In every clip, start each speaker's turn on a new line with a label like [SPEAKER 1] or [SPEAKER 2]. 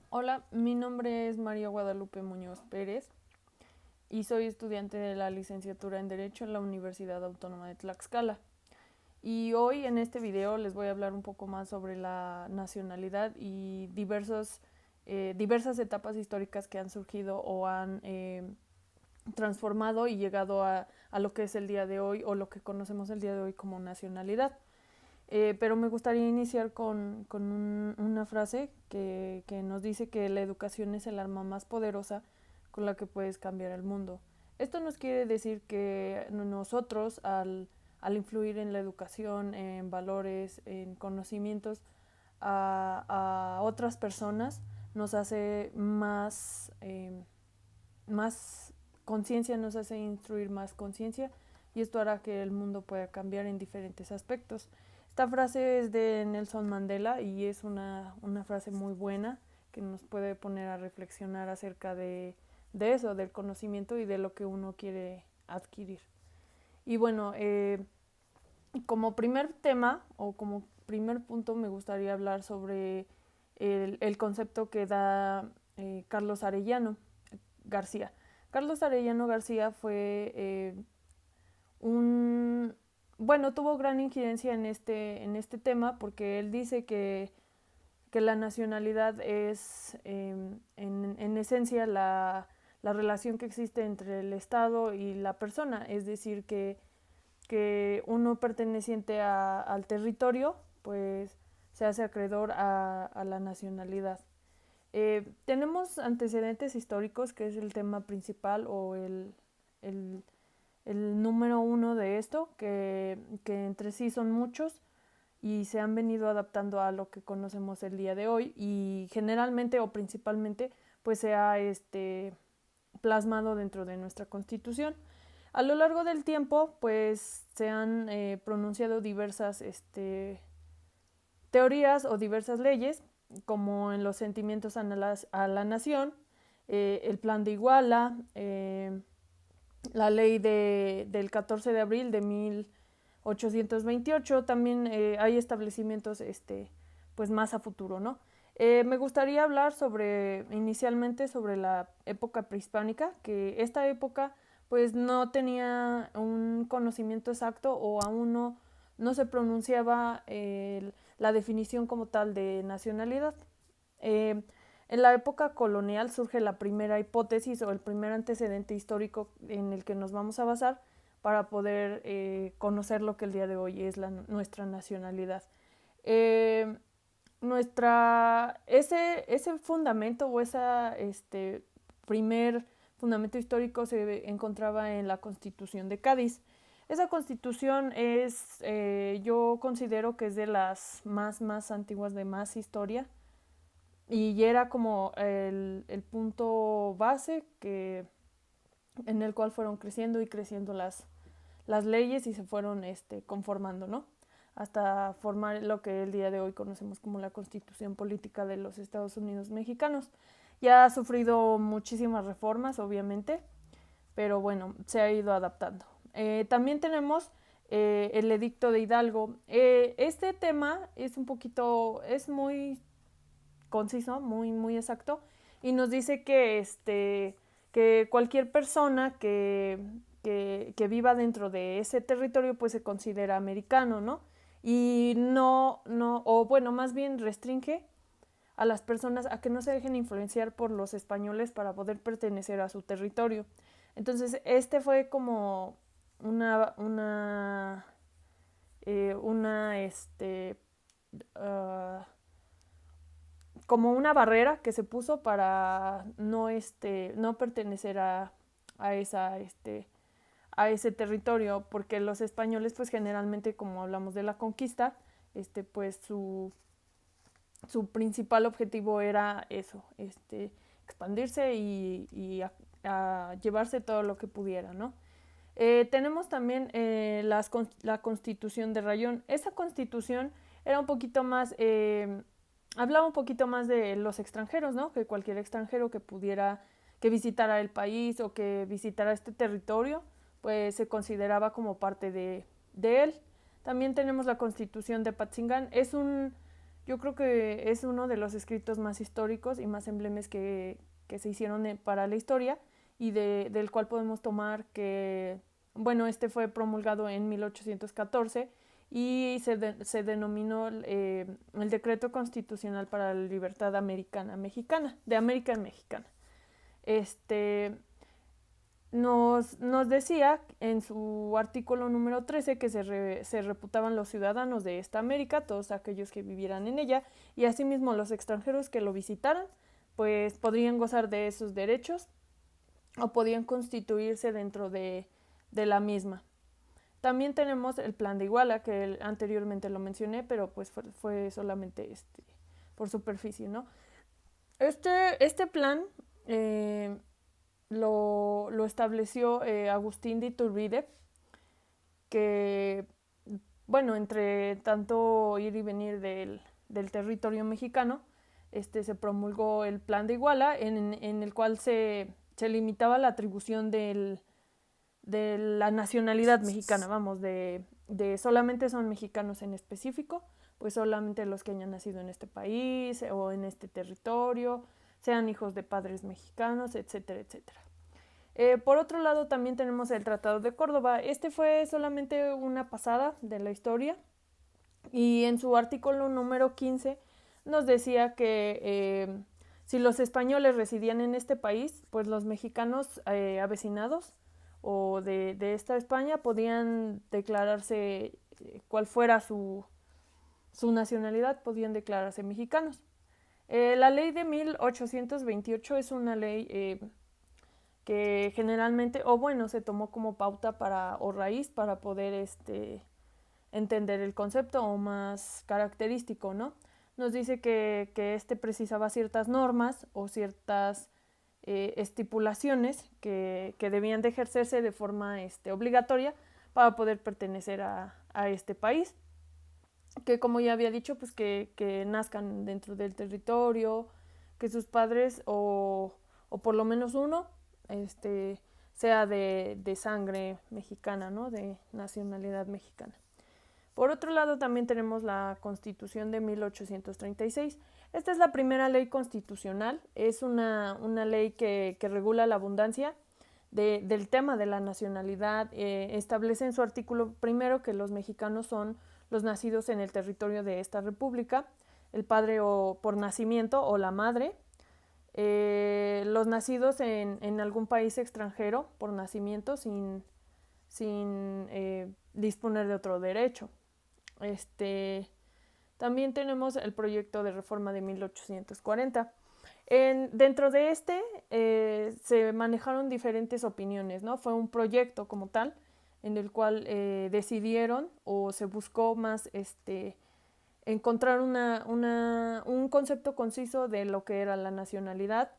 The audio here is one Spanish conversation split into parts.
[SPEAKER 1] Hola, mi nombre es María Guadalupe Muñoz Pérez y soy estudiante de la licenciatura en Derecho en la Universidad Autónoma de Tlaxcala. Y hoy en este video les voy a hablar un poco más sobre la nacionalidad y diversas etapas históricas que han surgido o han transformado y llegado a lo que es el día de hoy o lo que conocemos el día de hoy como nacionalidad. Pero me gustaría iniciar con una frase que nos dice que la educación es el arma más poderosa con la que puedes cambiar el mundo. Esto nos quiere decir que nosotros, al influir en la educación, en valores, en conocimientos a otras personas, nos hace más conciencia, nos hace instruir más conciencia y esto hará que el mundo pueda cambiar en diferentes aspectos. Esta frase es de Nelson Mandela y es una frase muy buena que nos puede poner a reflexionar acerca de eso, del conocimiento y de lo que uno quiere adquirir. Y bueno, como primer tema o como primer punto me gustaría hablar sobre el concepto que da Carlos Arellano García. Carlos Arellano García fue un... Bueno, tuvo gran incidencia en este tema porque él dice que la nacionalidad es en esencia la relación que existe entre el Estado y la persona, es decir, que uno perteneciente al territorio pues se hace acreedor a la nacionalidad. Tenemos antecedentes históricos, que es el tema principal o el, el número uno de esto, que entre sí son muchos y se han venido adaptando a lo que conocemos el día de hoy y generalmente o principalmente pues se ha plasmado dentro de nuestra constitución. A lo largo del tiempo pues se han pronunciado diversas teorías o diversas leyes como en los sentimientos a la nación, el plan de Iguala, la ley del 14 de abril de 1828, también hay establecimientos pues más a futuro, ¿no? Me gustaría hablar inicialmente sobre la época prehispánica, que esta época pues no tenía un conocimiento exacto o aún no se pronunciaba la definición como tal de nacionalidad. Eh, en la época colonial surge la primera hipótesis o el primer antecedente histórico en el que nos vamos a basar para poder conocer lo que el día de hoy es nuestra nacionalidad. Eh, ese fundamento o ese primer fundamento histórico se encontraba en la Constitución de Cádiz. Esa constitución yo considero que es de las más antiguas, de más historia, y era como el punto base en el cual fueron creciendo y creciendo las leyes y se fueron conformando, ¿no? Hasta formar lo que el día de hoy conocemos como la Constitución Política de los Estados Unidos Mexicanos. Ya ha sufrido muchísimas reformas, obviamente, pero bueno, se ha ido adaptando. También tenemos el Edicto de Hidalgo. Este tema es muy conciso, muy exacto, y nos dice que cualquier persona que viva dentro de ese territorio pues se considera americano, ¿no? Y o bueno, más bien restringe a las personas a que no se dejen influenciar por los españoles para poder pertenecer a su territorio. Entonces, este fue como una, una, una, uh, como una barrera que se puso para no pertenecer a esa, a ese territorio, porque los españoles, pues generalmente, como hablamos de la conquista, pues su principal objetivo era eso, expandirse a llevarse todo lo que pudiera, ¿no? Tenemos también la constitución de Rayón. Esa constitución era un poquito más, hablaba un poquito más de los extranjeros, ¿no? Que cualquier extranjero que visitara el país o que visitara este territorio, pues se consideraba como parte de él. También tenemos la constitución de Patzingán. Yo creo que es uno de los escritos más históricos y más emblemas que se hicieron para la historia y del cual podemos tomar que, bueno, este fue promulgado en 1814 y se denominó el Decreto Constitucional para la Libertad Mexicana, de América Mexicana. Este, nos decía en su artículo número 13 que se reputaban los ciudadanos de esta América, todos aquellos que vivieran en ella, y asimismo los extranjeros que lo visitaran, pues podrían gozar de esos derechos o podían constituirse dentro de la misma. También tenemos el plan de Iguala, que anteriormente lo mencioné, pero pues fue solamente por superficie, ¿no? Este plan lo estableció Agustín de Iturbide, que, bueno, entre tanto ir y venir del territorio mexicano, se promulgó el plan de Iguala, en el cual se limitaba la atribución de la nacionalidad mexicana, vamos, de solamente son mexicanos en específico, pues solamente los que hayan nacido en este país o en este territorio, sean hijos de padres mexicanos, etcétera, etcétera. Por otro lado, también tenemos el Tratado de Córdoba. Este fue solamente una pasada de la historia y en su artículo número 15 nos decía que si los españoles residían en este país, pues los mexicanos avecinados o de esta España podían declararse, cual fuera su nacionalidad, podían declararse mexicanos. La ley de 1828 es una ley que generalmente, o bueno, se tomó como pauta o raíz para poder entender el concepto o más característico, ¿no? Nos dice que precisaba ciertas normas o ciertas estipulaciones que debían de ejercerse de forma obligatoria para poder pertenecer a este país, que como ya había dicho, pues que nazcan dentro del territorio, que sus padres o por lo menos uno sea de sangre mexicana, ¿no? De nacionalidad mexicana. Por otro lado, también tenemos la Constitución de 1836. Esta es la primera ley constitucional, es una ley que regula la abundancia del tema de la nacionalidad. Establece en su artículo primero que los mexicanos son los nacidos en el territorio de esta república, el padre o por nacimiento o la madre, los nacidos en algún país extranjero por nacimiento sin disponer de otro derecho. También tenemos el proyecto de reforma de 1840. Dentro de se manejaron diferentes opiniones, ¿no? Fue un proyecto como tal en el cual decidieron o se buscó más encontrar un concepto conciso de lo que era la nacionalidad,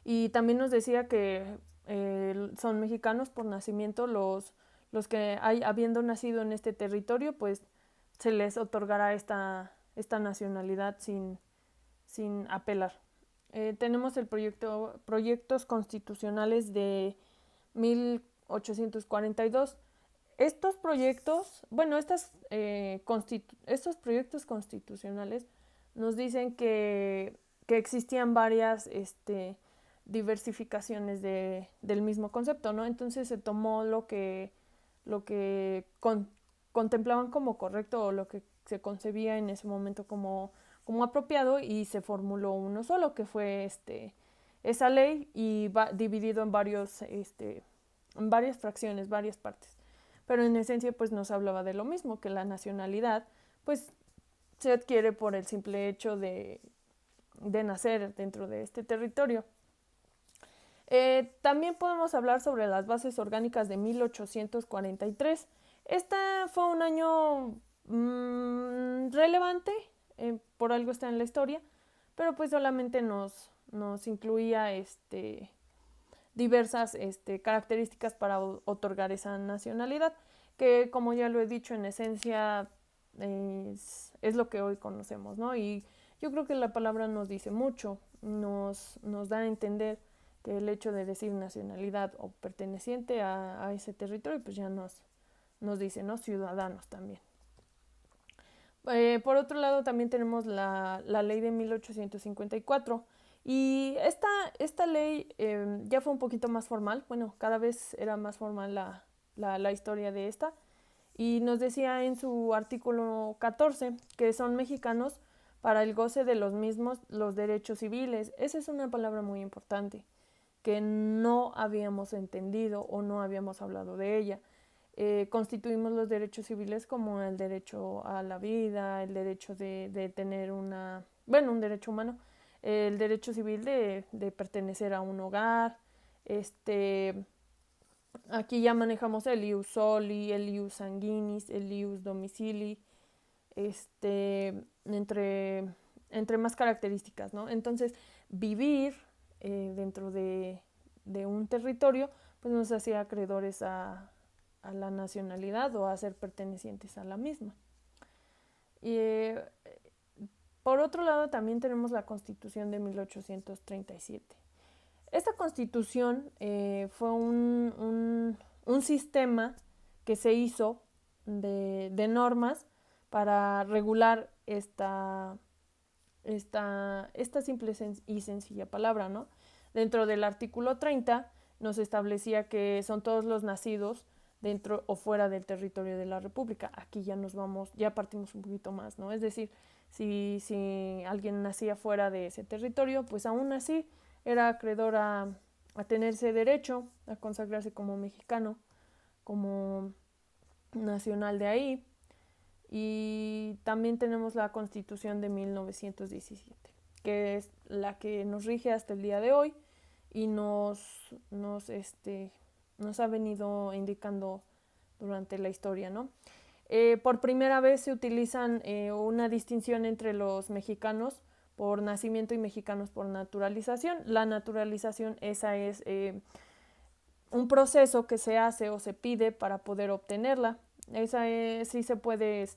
[SPEAKER 1] y también nos decía que son mexicanos por nacimiento los que habiendo nacido en este territorio, pues se les otorgará esta nacionalidad sin apelar. Tenemos el proyectos constitucionales de 1842. Estos proyectos, bueno, estos proyectos constitucionales nos dicen que existían varias diversificaciones del mismo concepto, ¿no? Entonces se tomó lo que contemplaban como correcto o lo que se concebía en ese momento como apropiado, y se formuló uno solo, que fue esa ley, y va dividido en en varias fracciones, varias partes. Pero en esencia pues nos hablaba de lo mismo, que la nacionalidad pues se adquiere por el simple hecho de nacer dentro de este territorio. También podemos hablar sobre las bases orgánicas de 1843. Este fue un año relevante, por algo está en la historia, pero pues solamente nos incluía diversas características para otorgar esa nacionalidad, que como ya lo he dicho, en esencia es lo que hoy conocemos, ¿no? Y yo creo que la palabra nos dice mucho, nos da a entender que el hecho de decir nacionalidad o perteneciente a ese territorio, pues ya nos dice, ¿no? Ciudadanos también. Por otro lado, también tenemos la ley de 1854. Y esta ley ya fue un poquito más formal. Bueno, cada vez era más formal la historia de esta. Y nos decía en su artículo 14 que son mexicanos para el goce de los mismos los derechos civiles. Esa es una palabra muy importante que no habíamos entendido o no habíamos hablado de ella. Constituimos los derechos civiles como el derecho a la vida, el derecho de tener un derecho humano, el derecho civil de pertenecer a un hogar, este, aquí ya manejamos el ius soli, el ius sanguinis, el ius domicili, entre, entre más características, ¿no? Entonces, vivir dentro de un territorio, pues nos hacía acreedores a la nacionalidad o a ser pertenecientes a la misma. Y, por otro lado, también tenemos la Constitución de 1837. Esta constitución fue un sistema que se hizo de normas para regular esta simple y sencilla palabra, ¿no? Dentro del artículo 30 nos establecía que son todos los nacidos dentro o fuera del territorio de la República. Aquí ya nos vamos, ya partimos un poquito más, ¿no? Es decir, si alguien nacía fuera de ese territorio, pues aún así era acreedor a tenerse derecho a consagrarse como mexicano, como nacional de ahí. Y también tenemos la Constitución de 1917, que es la que nos rige hasta el día de hoy y nos ha venido indicando durante la historia, ¿no? Por primera vez se utilizan una distinción entre los mexicanos por nacimiento y mexicanos por naturalización. La naturalización, esa es un proceso que se hace o se pide para poder obtenerla. Esa sí se puede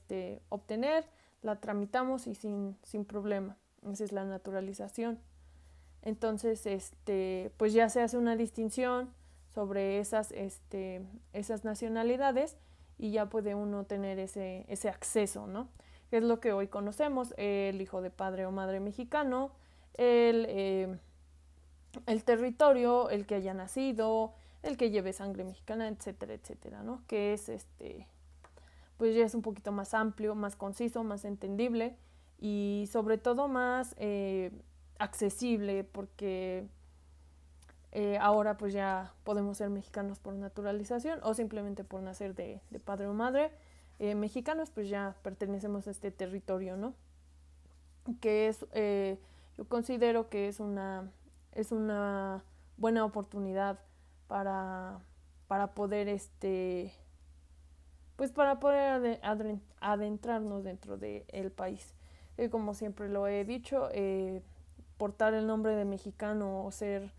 [SPEAKER 1] obtener, la tramitamos y sin problema. Esa es la naturalización. Entonces, pues ya se hace una distinción sobre esas nacionalidades y ya puede uno tener ese acceso, ¿no? Que es lo que hoy conocemos, el hijo de padre o madre mexicano, el, eh, el territorio, el que haya nacido, el que lleve sangre mexicana, etcétera, etcétera, ¿no? Que es pues ya es un poquito más amplio, más conciso, más entendible y sobre todo más accesible porque ahora pues ya podemos ser mexicanos por naturalización o simplemente por nacer de padre o madre mexicanos, pues ya pertenecemos a este territorio, ¿no? Que yo considero que es una buena oportunidad para, para poder pues para poder adentrarnos dentro del país. Como siempre lo he dicho, portar el nombre de mexicano o ser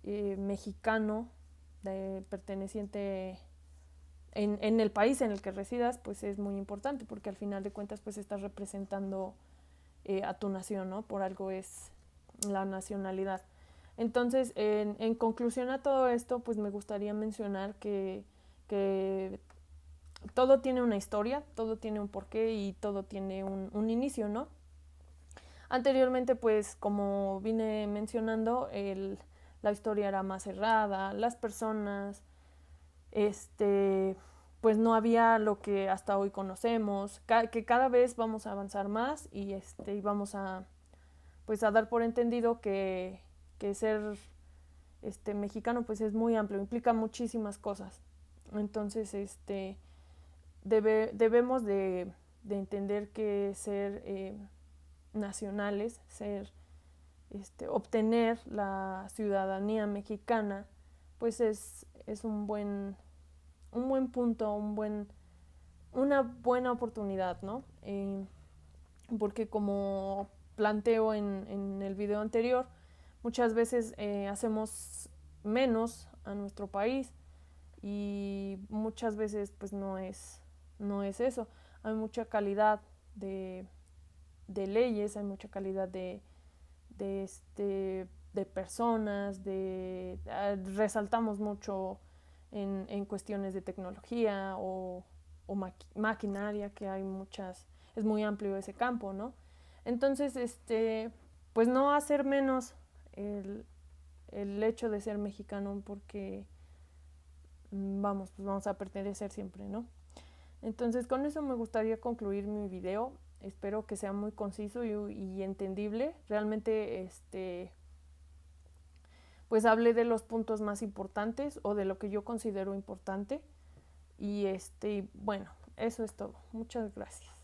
[SPEAKER 1] mexicano perteneciente en el país en el que residas, pues es muy importante porque al final de cuentas pues estás representando a tu nación, ¿no? Por algo es la nacionalidad. Entonces, en conclusión a todo esto, pues me gustaría mencionar que todo tiene una historia, todo tiene un porqué y todo tiene un inicio, ¿no? Anteriormente, pues como vine mencionando, la historia era más cerrada, las personas, pues no había lo que hasta hoy conocemos, que cada vez vamos a avanzar más y vamos pues a dar por entendido que ser mexicano pues es muy amplio, implica muchísimas cosas. Entonces, debemos de entender que ser nacionales, obtener la ciudadanía mexicana, pues es un buen punto, una buena oportunidad, ¿no? Porque como planteo en el video anterior, muchas veces hacemos menos a nuestro país y muchas veces pues no es eso. Hay mucha calidad de, de leyes, hay mucha calidad de personas, resaltamos mucho en cuestiones de tecnología o maquinaria, que hay muchas es muy amplio ese campo, ¿no? Entonces, pues no hacer menos el hecho de ser mexicano porque pues vamos a pertenecer siempre, ¿no? Entonces con eso me gustaría concluir mi video. Espero que sea muy conciso y entendible. Realmente pues hablé de los puntos más importantes o de lo que yo considero importante. Y bueno, eso es todo. Muchas gracias.